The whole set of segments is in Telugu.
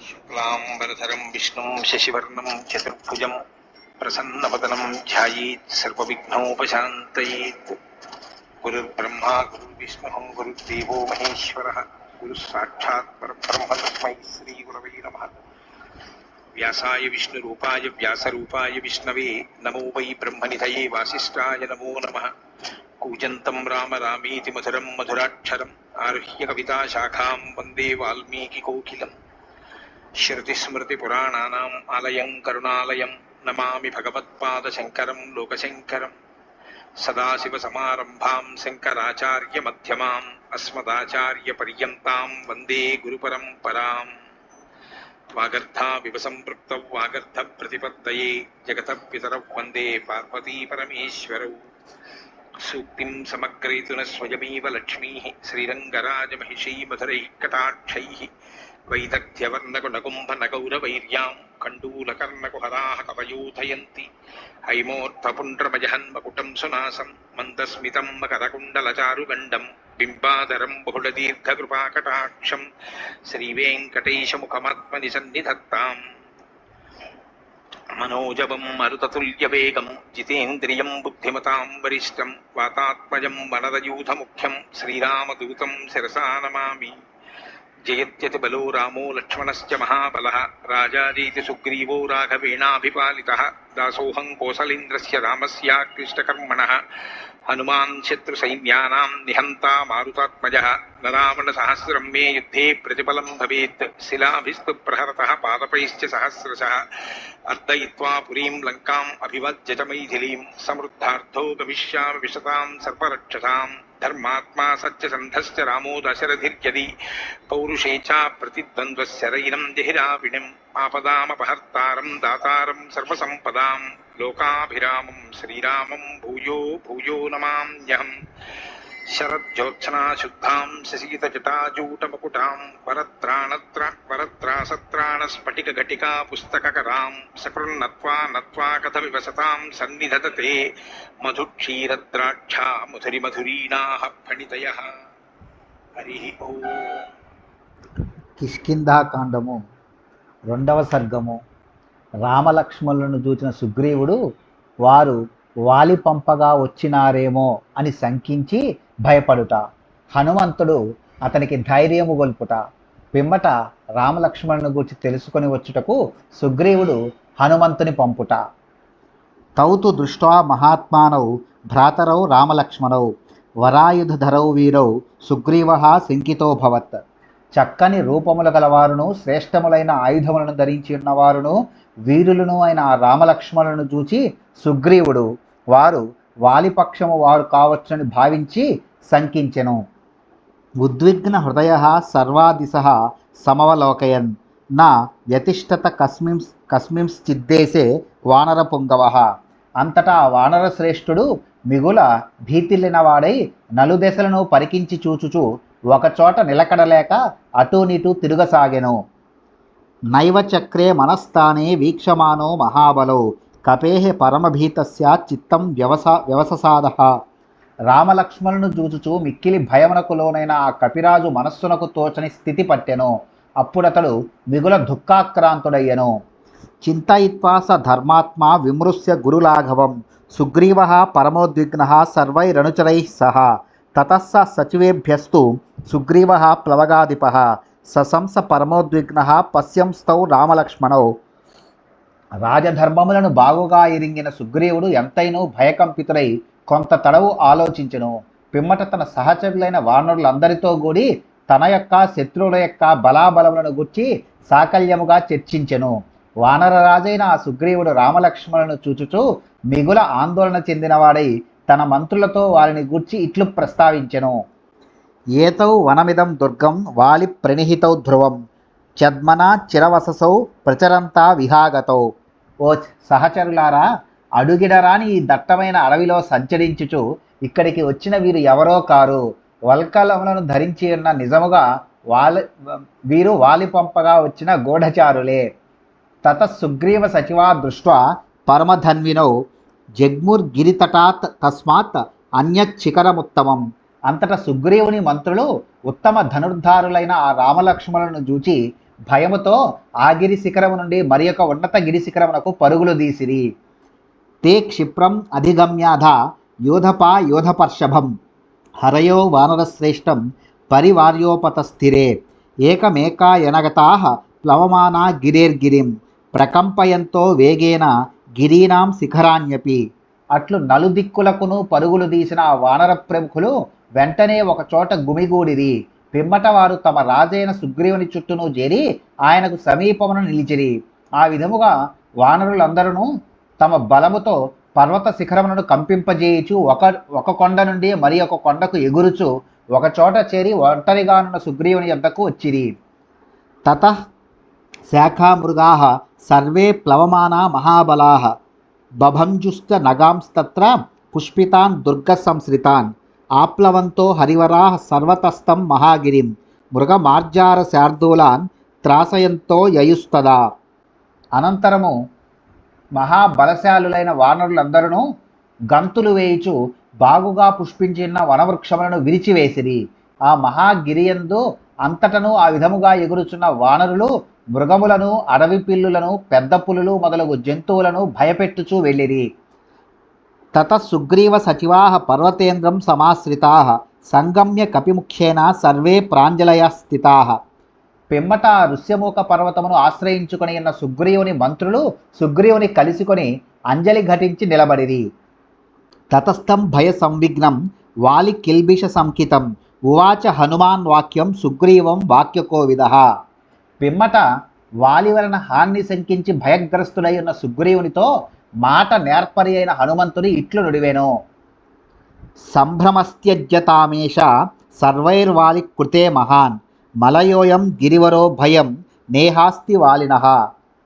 శుక్లాంబరధరం విష్ణుం శశివర్ణం చతుర్భుజం ప్రసన్నవదనం ధ్యాయేత్ సర్వవిఘ్నోపశాంతయేత్. గురుర్బ్రహ్మా గురుర్విష్ణుః గురుర్దేవో మహేశ్వరః గురుః సాక్షాత్ పరబ్రహ్మ తస్మై శ్రీ గురవే నమః. వ్యాసాయ విష్ణురూపాయ వ్యాసరూపాయ విష్ణవే నమో వై బ్రహ్మనిధయే వాసిష్ఠాయ నమో నమః. కూజంతం రామ రామేతి మధురం మధురాక్షరం ఆరుహ్య కవితాశాఖాం వందే వాల్మీకికోకిలం. శృతిస్మృతిపురాణానాం ఆలయం కరుణాలయం నమామి భగవత్పాదశంకరం లోకశంకరం. సదాశివసమారంభాం శంకరాచార్యమధ్యమాం అస్మదాచార్యపర్యంతాం వందే గురుపరంపరాం. వాగర్ధావివ సంపృక్తౌ వాగర్ధప్రతిపత్తయే జగతః పితరౌ వందే పార్వతీపరమేశ్వరౌ. సూక్తిం సమగ్రయతున స్వయమేవ లక్ష్మీః శ్రీరంగరాజమహిషీ మధురైః కటాక్షైః. వైదగ్ధ్యవర్ణకునకుంభనగౌరవైర్యాం కండూలకర్ణకుహరాः కవయోధయంతి. హైమోర్ధపుండ్రమజహన్మకుటం సునాసం మందస్మితం మకరకుండలచారుగండం బింబాధరం బహుళదీర్ఘకృపాకటాక్షం శ్రీవేంకటేశముఖమాత్మని సన్నిధత్తాం. మనోజవం మరుతతుల్యవేగం జితేంద్రియం బుద్ధిమతాం వరిష్టం వాతాత్మజం వనరయూథముఖ్యం శ్రీరామదూతం శిరసా నమామి. జయత్యతి బలో రామో లక్ష్మణశ్చ మహాబలః రాజాజీతి సుగ్రీవో రాఘవేణాభిపాలితః. దాసోహం కోసలేంద్రస్య రామస్యాక్లిష్టకర్మణః హనుమాన్ శత్రుసైన్యానాం నిహంతా మారుతాత్మజః. రావణసహస్రం మే యుద్ధే ప్రతిఫలం భవేత్ శిలాభిస్తు ప్రహరతః పాదపైశ్చ సహస్రశః. అర్దయిత్వా పురీం లంకాం అభివజ్య చ మైథిలీం సమృద్ధార్థో గమిష్యామి విశతాం సర్పరక్షసాం. ధర్మాత్మా సత్యసంధశ్చ రామో దశరథిర్యది పౌరుషే చ ప్రతిద్వంద్వశరైనం జహిరావిణిం. ఆపదామపహర్తారం దాతారం సర్వసంపదాం లోకాభిరామం శ్రీరామం భూయో భూయో నమామ్యహం. శరజ్యోత్సనా శుద్ధాం శశీతజటాజూటమకుటాం వరత్రాసత్రాణస్ఫటికఘటికా పుస్తకకరాం. సకృన్నత్వా నత్వా కథమివ సతాం సన్నిధతతే మధుక్షీరద్రాక్షా మధురిమధురీణాః ఫణితయః. హరి ఓం. కిష్కింధాకాండము 2వ సర్గము. రామలక్ష్మణులను చూచిన సుగ్రీవుడు వారు వాలి పంపగా వచ్చినారేమో అని శంకించి భయపడుట. హనుమంతుడు అతనికి ధైర్యము గొల్పుట. పిమ్మట రామలక్ష్మణుని గూర్చి తెలుసుకొని వచ్చుటకు సుగ్రీవుడు హనుమంతుని పంపుట. తౌతు దృష్ట్వా మహాత్మానౌ భ్రాతరౌ రామలక్ష్మణౌ వరాయుధరౌ వీరౌ సుగ్రీవః శంకితోభవత్. చక్కని రూపములు గలవారును శ్రేష్టములైన ఆయుధములను ధరించి ఉన్నవారును వీరులను అయిన రామలక్ష్మణులను చూచి సుగ్రీవుడు వారు వాలిపక్షము వారు కావచ్చునని భావించి శంకించెను. ఉద్విగ్న హృదయ సర్వాదిశః సమవలోకయన్ నా వ్యతిష్టత కస్మింశ్చిద్దేశే వానరపుంగవః. అంతటా వానర శ్రేష్ఠుడు మిగుల భీతిల్లినవాడై నలుదెసలను పరికించి చూచుచు ఒకచోట నిలకడలేక అటూనిటూ తిరుగసాగెను. నైవ చక్రే మనస్థానే వీక్షమానో మహాబలో కపేః పరమభీతస్య చిత్తం వ్యవససాదః. రామలక్ష్మణులను చూచుచూ మిక్కిలి భయమునకు లోనైన ఆ కపిరాజు మనస్సునకు తోచని స్థితి పట్టెను. అప్పుడతడు మిగుల దుఃఖాక్రాంతుడయ్యెను. చింతయిత్వా స ధర్మాత్మా విమృశ్య గురులాఘవం సుగ్రీవః పరమోద్విగ్నః సర్వైరనుచరైః సహ. తతః స సచివేభ్యస్తు సుగ్రీవః ప్లవగాధిపః సశంస పరమోద్విగ్నః పశ్యంస్తౌ రామలక్ష్మణౌ. రాజధర్మములను బాగుగా ఎరింగిన సుగ్రీవుడు ఎంతైనూ భయకంపితుడై కొంత తడవు ఆలోచించెను. పిమ్మట తన సహచరులైన వానరులందరితో కూడి తన యొక్క శత్రువుల యొక్క బలాబలములను గుర్చి సాకల్యముగా చర్చించెను. వానరరాజైన ఆ సుగ్రీవుడు రామలక్ష్మణులను చూచుచూ మిగుల ఆందోళన చెందినవాడై తన మంత్రులతో వారిని గూర్చి ఇట్లు ప్రస్తావించెను. ఏతౌ వనమిదం దుర్గం వాలి ప్రణిహితౌ ధ్రువం చద్మనా చిరవససౌ ప్రచరంతా విహాగతౌ. ఓ సహచరులారా, అడుగిడరాని ఈ దట్టమైన అడవిలో సంచరించుచు ఇక్కడికి వచ్చిన వీరు ఎవరో కారు. వల్కలములను ధరించి ఉన్న నిజముగా వీరు వాలి పంపగా వచ్చిన గూఢచారులే. తత సుగ్రీవ సచివా దృష్ట్వా పరమధన్వినౌ జగ్ముర్గిరితటాత్ తస్మాత్ అన్యచ్చికరముత్తమం. అంతటా సుగ్రీవుని మంత్రులు ఉత్తమ ధనుర్ధారులైన ఆ రామలక్ష్మణులను చూచి భయముతో ఆ గిరి శిఖరము నుండి మరి ఒక ఉన్నత గిరి శిఖరమునకు పరుగులు తీసిరి. తే క్షిప్రం అధిగమ్యాధ యోధపా యోధపర్షభం హరయో వానరశ్రేష్టం పరివార్యోపతస్థిరే ఏకమేకాయనగతాః ప్లవమానా గిరేర్గిరిం ప్రకంపయంతో వేగేన గిరీనాం శిఖరాన్యపి. అట్లు నలుదిక్కులకును పరుగులు తీసిన ఆ వానర ప్రముఖులు వెంటనే ఒకచోట గుమిగూడిరి. పిమ్మట వారు తమ రాజైన సుగ్రీవుని చుట్టూను చేరి ఆయనకు సమీపమున నిలిచిరి. ఆ విధముగా వానరులందరూ తమ బలముతో పర్వత శిఖరములను కంపింపజేయుచు ఒక కొండ నుండి మరి ఒక కొండకు ఎగురుచు ఒకచోట చేరి ఒంటరిగానున్న సుగ్రీవుని యొద్దకు వచ్చిరి. తతః శాఖామృగాః సర్వే ప్లవమానా మహాబలాః బభంజుశ్చ నగాంస్తత్ర పుష్పితాన్ దుర్గసంశ్రితాన్ ఆప్లవంతో హరివరాః సర్వతస్తం మహాగిరిం మృగమార్జార శార్దూలాన్ త్రాసయంతో యయుస్తదా. అనంతరము మహాబలశాలులైన వానరులందరూ గంతులు వేయుచు బాగుగా పుష్పించిన వనవృక్షములను విరిచివేసిరి. ఆ మహాగిరియందు అంతటను ఆ విధముగా ఎగురుచున్న వానరులు మృగములను, అడవి పిల్లులను, పెద్ద పులులు మొదలగు జంతువులను భయపెట్టుచూ వెళ్ళిరి. తత సుగ్రీవ సచివాః పర్వతేంద్రం సమాశ్రితాః సంగమ్య కపిముఖ్యేన సర్వే ప్రాంజలయ స్థితాః. పిమ్మట ఋష్యమూక పర్వతమును ఆశ్రయించుకొని ఉన్న సుగ్రీవుని మంత్రులు సుగ్రీవుని కలుసుకొని అంజలి ఘటించి నిలబడిరి. తతస్థం భయ సంవిఘ్నం వాలి కిల్బిష సంకితం ఉవాచ హనుమాన్ వాక్యం సుగ్రీవం వాక్యకోవిదః. పిమ్మట వాలి వలన హాన్ని శంకించి భయగ్రస్తుడై ఉన్న సుగ్రీవునితో మాట నేర్పరి అయిన హనుమంతుని ఇట్లు నుడివెను. సంభ్రమస్త్యజ్యతామేష సర్వైర్వాలి కృతే మహాన్ మలయోయం గిరివరో భయం నేహాస్తి వాలినః.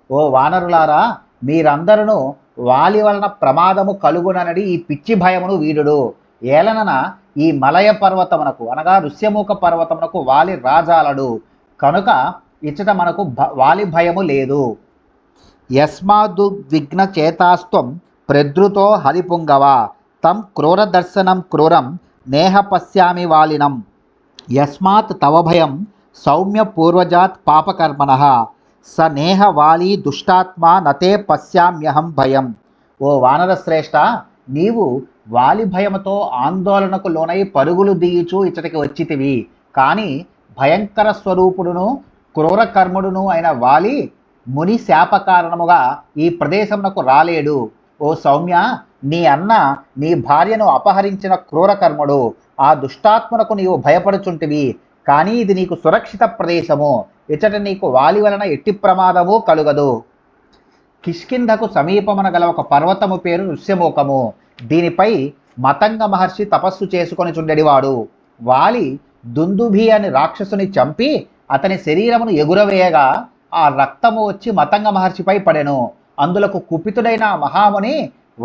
ఓ వానరులారా, మీరందరూ వాలి వలన ప్రమాదము కలుగుననడి ఈ పిచ్చి భయమును వీడుడు. ఏలనన ఈ మలయ పర్వతమునకు అనగా ఋష్యమూక పర్వతమునకు వాలి రాజాలడు కనుక ఇచ్చట మనకు వాలి భయము లేదు. యస్మాదుద్విగ్న చేతాస్త్వం ప్రద్రుతో హరిపుంగవ తం క్రూరదర్శనం క్రూరం నేహ పశ్యామి వాలినం యస్మాత్ తవ భయం సౌమ్య పూర్వజాత్ పాపకర్మణః స నేహ వాలి దుష్టాత్మా నతే పశ్యామ్యహం భయం. ఓ వానరశ్రేష్ఠ, నీవు వాలి భయముతో ఆందోళనకు లోనై పరుగులు దీయుచు ఇచ్చటికి వచ్చితివి. కానీ భయంకర స్వరూపుడును క్రూరకర్ముడును అయిన వాలి ముని శాప కారణముగా ఈ ప్రదేశమునకు రాలేడు. ఓ సౌమ్య, నీ అన్న నీ భార్యను అపహరించిన క్రూరకర్ముడు. ఆ దుష్టాత్మనకు నీవు భయపడుచుంటివి. కానీ ఇది నీకు సురక్షిత ప్రదేశము. ఇచ్చట నీకు వాలి వలన ఎట్టి ప్రమాదము కలుగదు. కిష్కింధకు సమీపమున గల ఒక పర్వతము పేరు ఋష్యమూకము. దీనిపై మతంగ మహర్షి తపస్సు చేసుకొని చుండెడివాడు. వాలి దుందుభి అని రాక్షసుని చంపి అతని శరీరమును ఎగురవేయగా ఆ రక్తము వచ్చి మతంగ మహర్షిపై పడెను. అందులకు కుపితుడైన మహాముని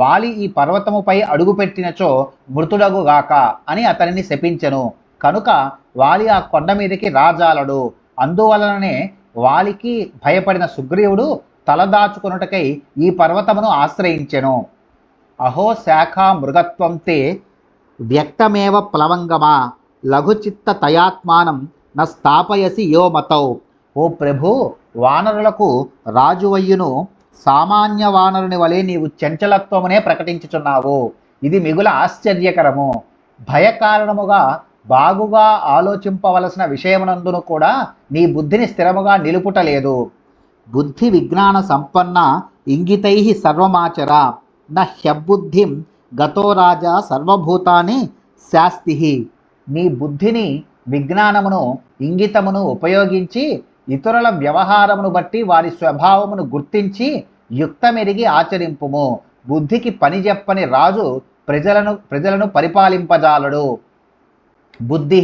వాలి ఈ పర్వతముపై అడుగుపెట్టినచో మృతుడగుగాక అని అతనిని శపించెను. కనుక వాలి ఆ కొండ మీదకి రాజాలడు. అందువలననే వాలికి భయపడిన సుగ్రీవుడు తలదాచుకొనుటకై ఈ పర్వతమును ఆశ్రయించెను. అహో శాఖా మృగత్వం తే వ్యక్తమేవ ప్లవంగమా లఘుచిత్త తయాత్మానం న స్థాపయసి యో మతౌ. ఓ ప్రభు, వానరులకు రాజువయ్యును సామాన్య వానరుని వలె నీవు చంచలత్వమునే ప్రకటించుచున్నావు. ఇది మిగుల ఆశ్చర్యకరము. భయకారణముగా బాగుగా ఆలోచింపవలసిన విషయమునందును కూడా నీ బుద్ధిని స్థిరముగా నిలుపుటలేదు. బుద్ధి విజ్ఞాన సంపన్న ఇంగితై సర్వమాచర న హ్యబుద్ధిం గతో రాజా సర్వభూతాని శాస్తి. నీ బుద్ధిని విజ్ఞానమును ఇంగితమును ఉపయోగించి ఇతరుల వ్యవహారమును బట్టి వారి స్వభావమును గుర్తించి యుక్తమెరిగి ఆచరింపుము. బుద్ధికి పని చెప్పని రాజు ప్రజలను పరిపాలింపజాలడు. బుద్ధి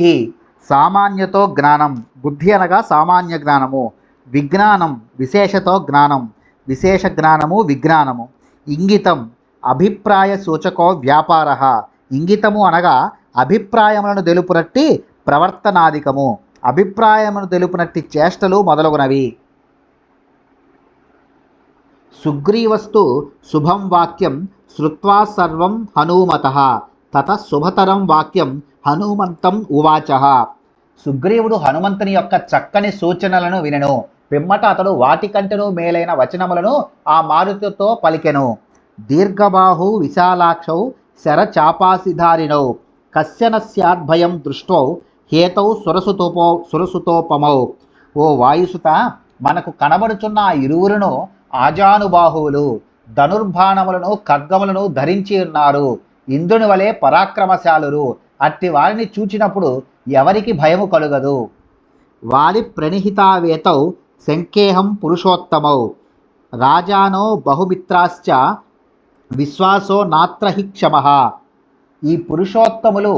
సామాన్యతో జ్ఞానం. బుద్ధి అనగా సామాన్య జ్ఞానము. విజ్ఞానం విశేషతో జ్ఞానం. విశేష జ్ఞానము విజ్ఞానము. ఇంగితం అభిప్రాయ సూచకో వ్యాపార. ఇంగితము అనగా అభిప్రాయములను తెలుపునట్టి ప్రవర్తనాధికము. అభిప్రాయమును తెలుపునట్టి చేష్టలు మొదలగునవి. సుగ్రీవస్తు శుభం వాక్యం శ్రుత్వా సర్వం హనుమతః తత శుభతరం వాక్యం హనుమంతం ఉవాచ. సుగ్రీవుడు హనుమంతుని యొక్క చక్కని సూచనలను వినెను. పిమ్మట అతడు వాటికంటెను మేలైన వచనములను ఆ మారుతితో పలికెను. దీర్ఘబాహు విశాలాక్షౌ శరచాపాసిధారిణౌ కశ్చన స్యాద్భయం దృష్టౌ హేతౌ సురసుతోపమౌ. ఓ వాయుసుత, మనకు కనబడుచున్న ఆ ఇరువురును ఆజానుబాహువులు, ధనుర్బాణములను ఖడ్గములను ధరించి ఉన్నారు. ఇంద్రుని వలె పరాక్రమశాలురు. అట్టి వారిని చూచినప్పుడు ఎవరికి భయము కలుగదు. వారి ప్రణిహితావేతౌ శంకేహం పురుషోత్తమౌ రాజానో బహుమిత్రాశ్చ విశ్వాసో నాత్రహి క్షమః. ఈ పురుషోత్తములు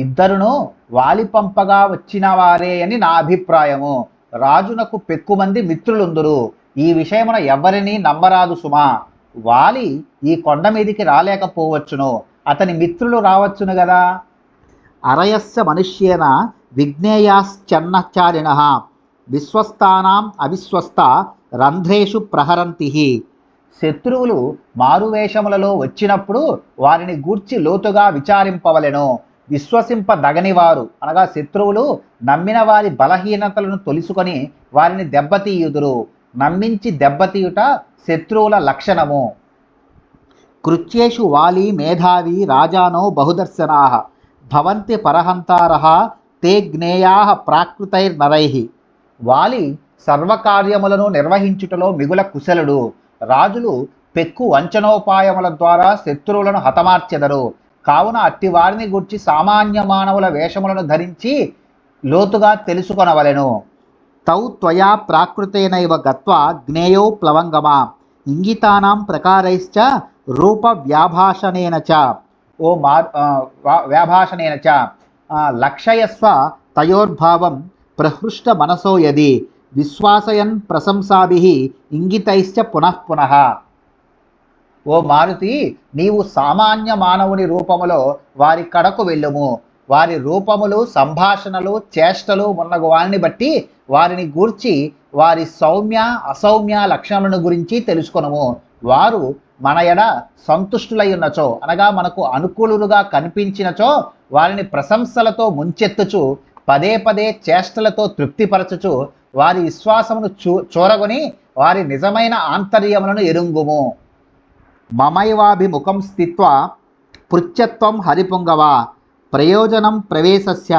ఇద్దరును వాలి పంపగా వచ్చిన వారే అని నా అభిప్రాయము. రాజునకు పెక్కుమంది మిత్రులుందురు. ఈ విషయమున ఎవరిని నమ్మరాదు సుమా. వాలి ఈ కొండ మీదికి రాలేకపోవచ్చును, అతని మిత్రులు రావచ్చును గదా. అరయస్య మనుష్యేన విజ్ఞేయాశ్చన్నచారిణ విశ్వస్తానాం అవిశ్వస్త రంధ్రేషు ప్రహరంతి. శత్రువులు మారువేషములలో వచ్చినప్పుడు వారిని గూర్చి లోతుగా విచారింపవలెను. విశ్వసింపదగనివారు అనగా శత్రువులు నమ్మిన వారి బలహీనతలను తొలుసుకొని వారిని దెబ్బతీయుదురు. నమ్మించి దెబ్బతీయుట శత్రువుల లక్షణము. కృత్యేషు వాలి మేధావి రాజానో బహుదర్శనాః భవంతి పరహంతారః తే జ్ఞేయాః ప్రాకృతైర్నరైః. వాలి సర్వకార్యములను నిర్వహించుటలో మిగుల కుశలుడు. రాజులు పెక్కు వంచనోపాయముల ద్వారా శత్రువులను హతమార్చెదరు. కావున అట్టి వారిని గూర్చి సామాన్య మానవుల వేషములను ధరించి లోతుగా తెలుసుకొనవలెను. తౌ త్వయా ప్రాకృతేనైవ గత్వా జ్ఞేయౌ ప్లవంగమా ఇంగితానాం ప్రకారైశ్చ రూప వ్యాభాషణేన చ. ఓ వ్యాభాషణేన చ లక్షయస్వ తయోర్భావం ప్రహృష్ట మనసో యది విశ్వాసయన్ ప్రశంసాభిః ఇంగితైశ్చ పునః పునః. ఓ మారుతి, నీవు సామాన్య మానవుని రూపములో వారి కడకు వెళ్ళుము. వారి రూపములు, సంభాషణలు, చేష్టలు మున్నగు వారిని బట్టి వారిని గూర్చి వారి సౌమ్య అసౌమ్య లక్షణములను గురించి తెలుసుకొనుము. వారు మన ఎడ సంతుష్టులై ఉన్నచో అనగా మనకు అనుకూలుగా కనిపించినచో వారిని ప్రశంసలతో ముంచెత్తుచు పదే పదే చేష్టలతో తృప్తిపరచుచు వారి విశ్వాసమును చూరగొని వారి నిజమైన ఆంతర్యములను ఎరుంగుము. మమైవాభిముఖం స్థిత్వా పృచ్ఛత్వం హరిపుంగవ ప్రయోజనం ప్రవేశస్య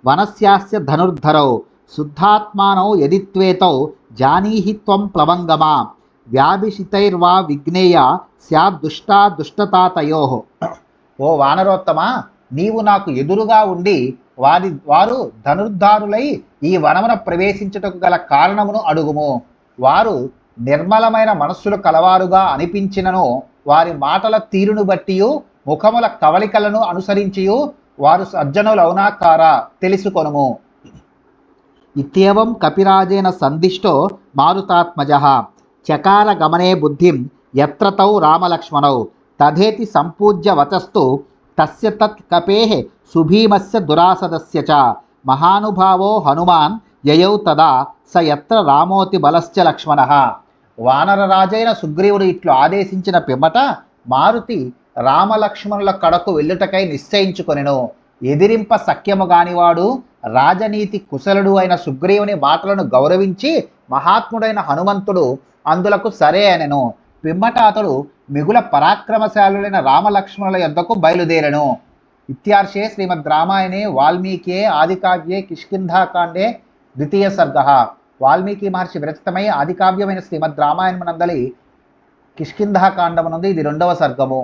వనస్యాస్య ధనుర్ధరౌ శుద్ధాత్మానౌ యదిత్వేతౌ జానీహి త్వం ప్లవంగమా వ్యాభిషితైర్వా విజ్ఞేయ స్యాద్దుష్టా దుష్టతాతయోః. ఓ వానరోత్తమా, నీవు నాకు ఎదురుగా ఉండి వారు ధనుర్ధారులై ఈ వనమున ప్రవేశించుటకు గల కారణమును అడుగుము. వారు నిర్మలమైన మనస్సులు కలవారుగా అనిపించినను వారి మాటల తీరును బట్టియు ముఖముల కవలికలను అనుసరించియు వారు సజ్జనులౌనాకారా తెలుసుకొనుము. ఇత్యేవం కపిరాజేన సందిష్టో మారుతాత్మజః చకార గమనే బుద్ధిం యత్ర తౌ రామలక్ష్మణౌ తథేతి సంపూజ్య వచస్తు తస్య తత్ కపేః సుభీమస్య దురాసదస్య చ మహానుభావో హనుమాన్ యయౌ తదా స యత్ర రామోతి బలశ్చ లక్ష్మణః. వానరరాజైన సుగ్రీవుడు ఇట్లు ఆదేశించిన పిమ్మట మారుతి రామలక్ష్మణుల కడకు వెళ్ళుటకై నిశ్చయించుకొనెను. ఎదిరింప సఖ్యము గానివాడు రాజనీతి కుశలుడు అయిన సుగ్రీవుని మాటలను గౌరవించి మహాత్ముడైన హనుమంతుడు అందులకు సరే అనెను. పిమ్మట అతడు మిగుల పరాక్రమశాలులైన రామలక్ష్మణుల యొద్దకు బయలుదేరెను. ఇత్యార్షే శ్రీమద్ రామాయణే వాల్మీకియే ఆదికావ్యే కిష్కింధాకాండే ద్వితీయ సర్గః. వాల్మీకి మహర్షి విరచితమై ఆదికావ్యమైన శ్రీమద్ రామాయణమునందలి కిష్కింధాకాండమునందు ఇది 2వ సర్గము.